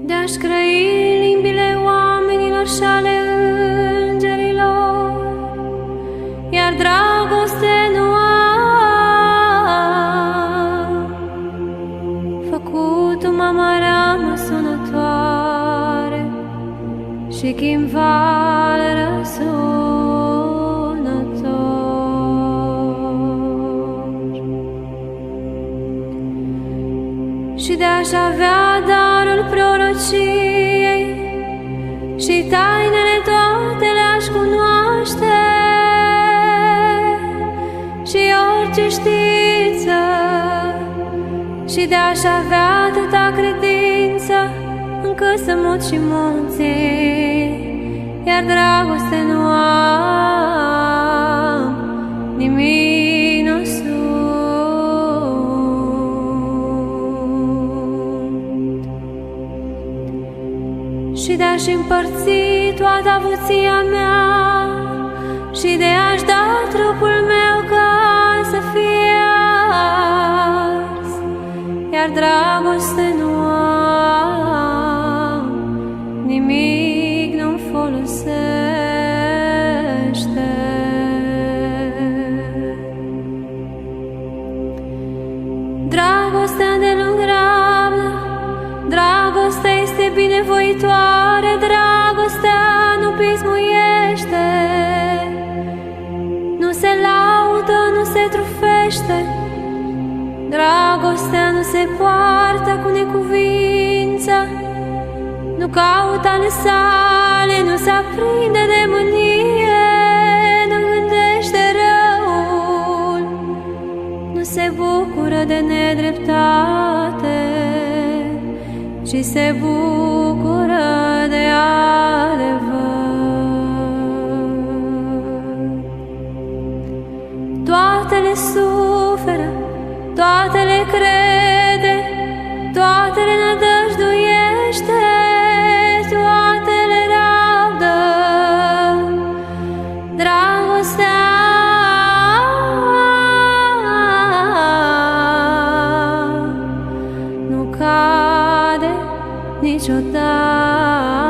de-aș crăi limbile oamenilor și ale îngerilor, iar dragoste nu am făcut-o-mă marea sunătoare și chimval răsunător. Și de-aș avea darul prorociei și tainele toate le-aș cunoaște și orice știință, și de-aș avea atâta credință încât să mut și munții, iar dragoste nu am, nimic nu sunt. Și de-aș împărți toată avuția mea și de-aș da trupul meu ca să fie ars, iar dragoste nu am, nimic nu-mi folosește. Dragostea îndelung rabdă, dragostea este binevoitoare, dragostea nu pismuiește, nu se laudă, nu se trufește, dragostea nu se poartă cu necuvință, nu caută ale sale, nu se aprinde de mânie, nu gândește răul, nu se bucură de nedreptate, ci se bucură de adevăr. Toate le suferă, toate le crede, toate le nădăjduiește, toate le rabdă. Dragostea nu cade niciodată.